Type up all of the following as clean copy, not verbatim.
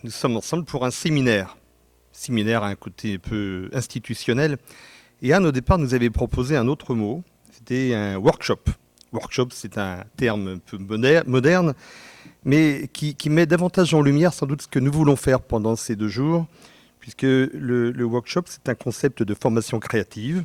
nous sommes ensemble pour un séminaire. Séminaire a un côté un peu institutionnel. Et Anne, au départ, nous avait proposé un autre mot. C'était un workshop. Workshop, c'est un terme un peu moderne, mais qui met davantage en lumière sans doute ce que nous voulons faire pendant ces 2 jours, puisque le workshop, c'est un concept de formation créative,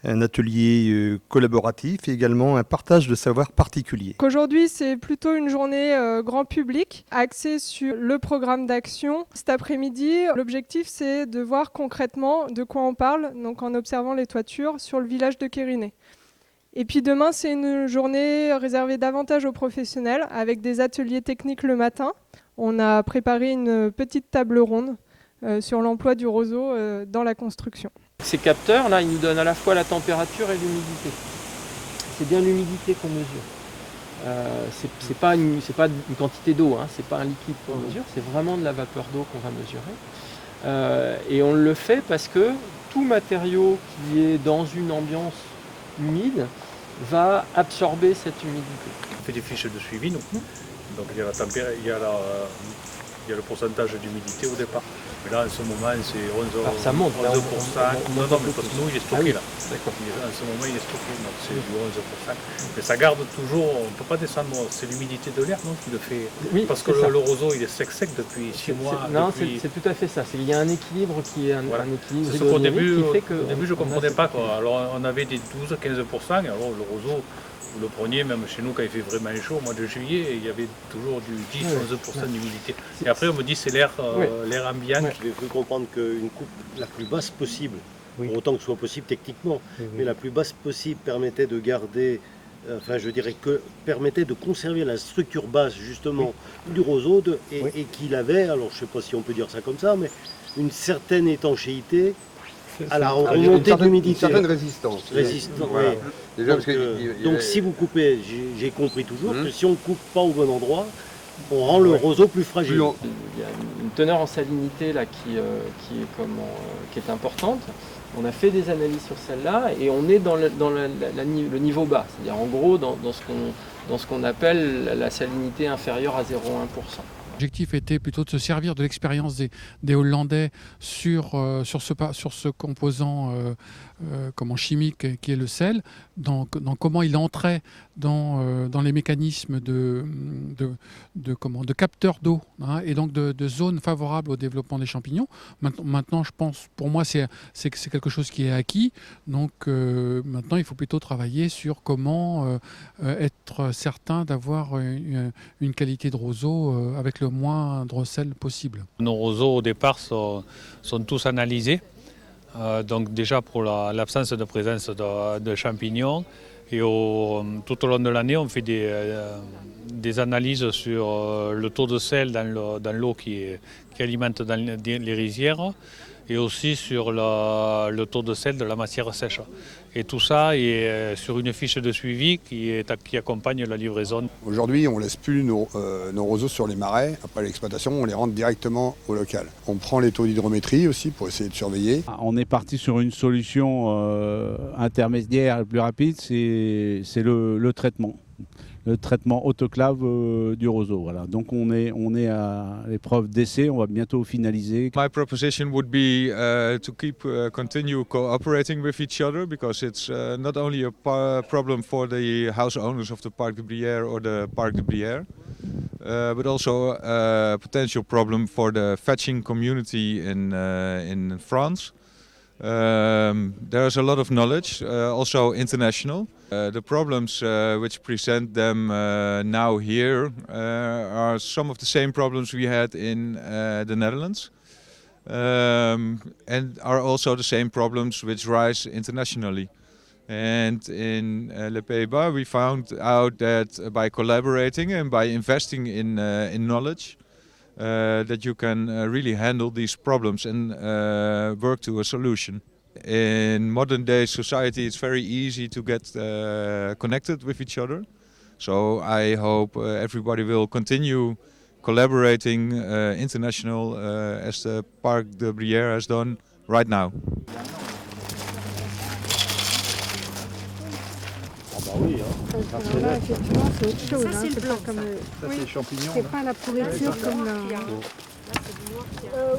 un atelier collaboratif et également un partage de savoir particulier. Aujourd'hui, c'est plutôt une journée grand public axée sur le programme d'action. Cet après-midi, l'objectif, c'est de voir concrètement de quoi on parle, donc en observant les toitures sur le village de Quérinet. Et puis demain, c'est une journée réservée davantage aux professionnels avec des ateliers techniques le matin. On a préparé une petite table ronde sur l'emploi du roseau dans la construction. Ces capteurs, là, ils nous donnent à la fois la température et l'humidité. C'est bien l'humidité qu'on mesure. C'est pas une quantité d'eau, hein, c'est pas un liquide qu'on mesure, c'est vraiment de la vapeur d'eau qu'on va mesurer. Et on le fait parce que tout matériau qui est dans une ambiance humide va absorber cette humidité. On fait des fiches de suivi, nous. Donc il y a la température, il y a le pourcentage d'humidité au départ. Mais là, en ce moment, c'est 11%. Alors ça monte. 11%. Non, mais parce que nous, il est stocké là. D'accord. En ce moment, il est stocké, donc c'est du 11%. Mais ça garde toujours, on ne peut pas descendre, c'est l'humidité de l'air, non, qui le fait. Oui, parce que le roseau, il est sec depuis 6 mois. Non, c'est tout à fait ça. Il y a un équilibre qui est un équilibre hydrodynamique qui fait que... Au début, je ne comprenais pas, quoi. Alors, on avait des 12-15%, alors le roseau, vous le preniez, même chez nous, quand il fait vraiment chaud, au mois de juillet, il y avait toujours du 10-11% d'humidité. Et après, on me dit c'est l'air ambiant. J'ai cru comprendre qu'une coupe la plus basse possible, pour autant que ce soit possible techniquement, mais la plus basse possible permettait de garder, permettait de conserver la structure basse justement du roseau et qu'il avait, alors je ne sais pas si on peut dire ça comme ça, mais une certaine étanchéité à la remontée d'humidité. Une certaine résistance. Voilà. Déjà, donc si vous coupez, j'ai compris toujours que si on ne coupe pas au bon endroit, on rend le roseau plus fragile. Il y a une teneur en salinité là, qui est importante. On a fait des analyses sur celle-là et on est dans le niveau bas, c'est-à-dire en gros dans ce qu'on appelle la salinité inférieure à 0,1%. L'objectif était plutôt de se servir de l'expérience des Hollandais sur ce composant chimique qui est le sel, dans comment il entrait dans les mécanismes de capteurs d'eau, hein, et donc de zones favorables au développement des champignons. Maintenant, je pense, pour moi, c'est quelque chose qui est acquis. Donc maintenant, il faut plutôt travailler sur comment être certain d'avoir une qualité de roseau avec le moindre sel possible. Nos roseaux au départ sont tous analysés, donc déjà pour l'absence de présence de champignons, et tout au long de l'année on fait des analyses sur le taux de sel dans l'eau qui alimente les rizières, et aussi sur le taux de sel de la matière sèche. Et tout ça est sur une fiche de suivi qui accompagne la livraison. Aujourd'hui, on ne laisse plus nos roseaux sur les marais. Après l'exploitation, on les rentre directement au local. On prend les taux d'hydrométrie aussi pour essayer de surveiller. On est parti sur une solution intermédiaire plus rapide, c'est le traitement. Le traitement autoclave du roseau. Voilà. Donc on est à l'épreuve d'essai, on va bientôt finaliser. My proposition would be to continue cooperating with each other, because it's not only a problem for the house owners of the Parc de Brière or the Parc de Brière, but also a potential problem for the fetching community in France. There's a lot of knowledge, also international. The problems which present them now here are some of the same problems we had in the Netherlands, and are also the same problems which rise internationally. And in Les Pays-Bas we found out that by collaborating and by investing in knowledge, that you can really handle these problems and work to a solution. In modern day society, it's very easy to get connected with each other. So I hope everybody will continue collaborating international as the Parc de Brière has done right now. Là, effectivement, c'est autre chose. Ça, c'est le blanc. comme Ça, c'est les champignons. c'est pas la pourriture comme la...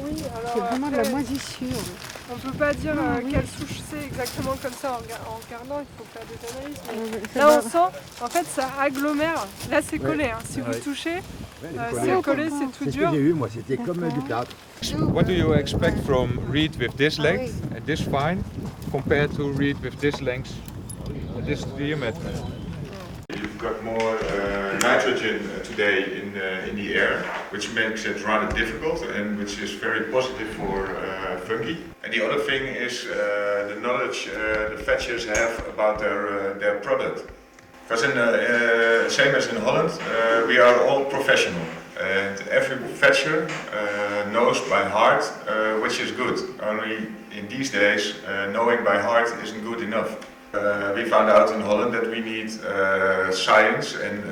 Oui, alors C'est vraiment de la après, moisissure. on peut pas dire Oui. quelle souche c'est exactement comme ça en regardant, il faut faire des analyses. Mais Ça là va. on sent, en fait ça agglomère. Là c'est collé, hein. Si vous touchez, c'est collé, c'est tout C'est ce dur. que j'ai eu, moi, c'était comme du plâtre. What do you expect from reed with this length and this fine compared to reed with this length and this diameter? You've got more nitrogen today in the air, which makes it rather difficult and which is very positive for fungi. And the other thing is the knowledge the fetchers have about their product. Because same as in Holland, we are all professional. And every fetcher knows by heart which is good. Only in these days, knowing by heart isn't good enough. We found out in Holland that we need science and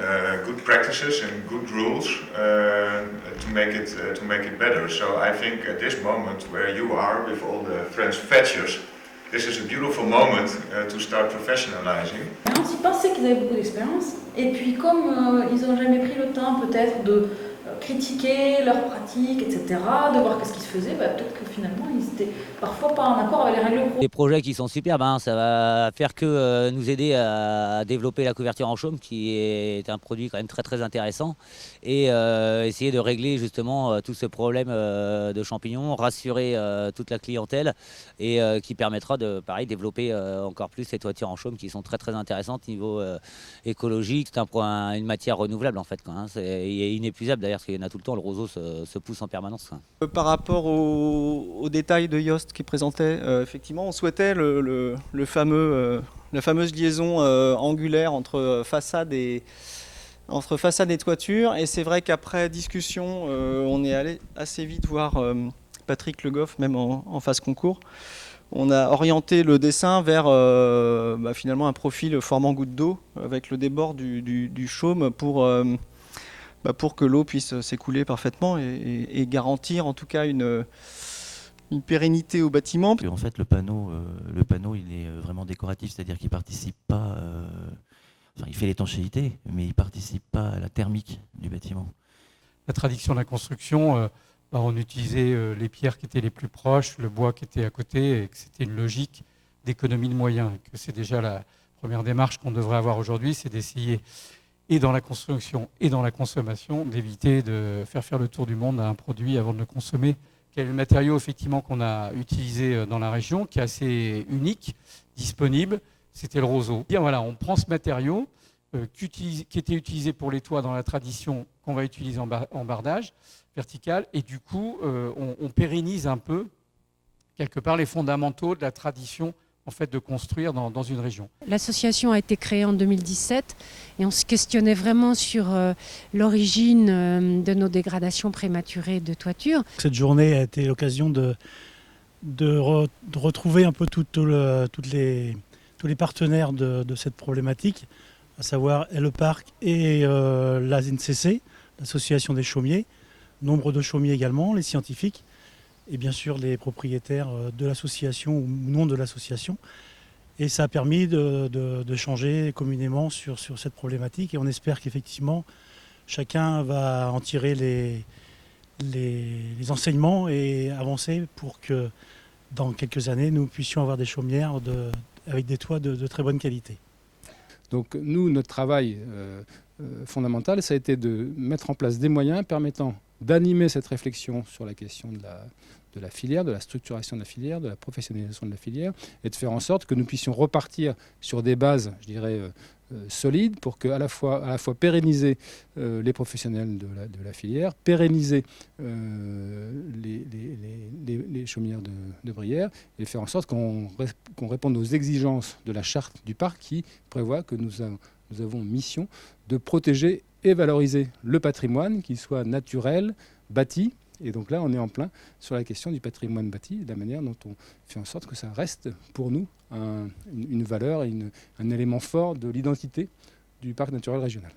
good practices and good rules to make it better. So I think at this moment where you are with all the French fetchers, this is a beautiful moment to start professionalizing. Ils pensaient qu'ils avaient beaucoup d'expérience, et puis comme ils n'ont jamais pris le temps peut-être de critiquer leurs pratiques, etc., de voir ce qui se faisait, peut-être que finalement ils étaient parfois pas en accord avec les règles pro. Des projets qui sont superbes, hein, ça va faire que nous aider à développer la couverture en chaume, qui est un produit quand même très très intéressant, et essayer de régler justement tout ce problème de champignons, rassurer toute la clientèle, et qui permettra de développer encore plus ces toitures en chaume qui sont très très intéressantes niveau écologique. C'est une matière renouvelable en fait, quoi, hein. C'est inépuisable d'ailleurs, parce qu'il y en a tout le temps, le roseau se pousse en permanence, quoi. Par rapport aux détails de Yost qui présentait, effectivement, on souhaitait la fameuse liaison angulaire entre façade et toiture. Et c'est vrai qu'après discussion, on est allé assez vite voir Patrick Le Goff, même en phase concours. On a orienté le dessin vers finalement un profil formant goutte d'eau avec le débord du chaume pour que l'eau puisse s'écouler parfaitement et garantir en tout cas une pérennité au bâtiment. En fait, le panneau, il est vraiment décoratif, c'est-à-dire qu'il ne participe pas, il fait l'étanchéité, mais il ne participe pas à la thermique du bâtiment. La tradition de la construction, on utilisait les pierres qui étaient les plus proches, le bois qui était à côté, et que c'était une logique d'économie de moyens. Et que c'est déjà la première démarche qu'on devrait avoir aujourd'hui, c'est d'essayer, et dans la construction et dans la consommation, d'éviter de faire le tour du monde à un produit avant de le consommer. Quel est le matériau effectivement qu'on a utilisé dans la région, qui est assez unique, disponible, c'était le roseau. Voilà, on prend ce matériau qui était utilisé pour les toits dans la tradition, qu'on va utiliser en bardage vertical, et du coup on pérennise un peu quelque part les fondamentaux de la tradition en fait, de construire dans une région. L'association a été créée en 2017 et on se questionnait vraiment sur l'origine de nos dégradations prématurées de toiture. Cette journée a été l'occasion de retrouver un peu tous les partenaires de cette problématique, à savoir le parc et la NCC, l'association des chaumiers, nombre de chaumiers également, les scientifiques, et bien sûr les propriétaires de l'association ou non de l'association. Et ça a permis de changer communément sur cette problématique, et on espère qu'effectivement chacun va en tirer les enseignements et avancer pour que dans quelques années nous puissions avoir des chaumières avec des toits de très bonne qualité. Donc nous, notre travail fondamental, ça a été de mettre en place des moyens permettant d'animer cette réflexion sur la question de la filière, de la structuration de la filière, de la professionnalisation de la filière, et de faire en sorte que nous puissions repartir sur des bases, je dirais, solides, pour qu'à la fois pérenniser les professionnels de la filière, pérenniser les chaumières de Brière, et faire en sorte qu'on réponde aux exigences de la charte du parc qui prévoit que nous avons mission de protéger et valoriser le patrimoine, qu'il soit naturel, bâti. Et donc là, on est en plein sur la question du patrimoine bâti, de la manière dont on fait en sorte que ça reste pour nous une valeur et un élément fort de l'identité du parc naturel régional.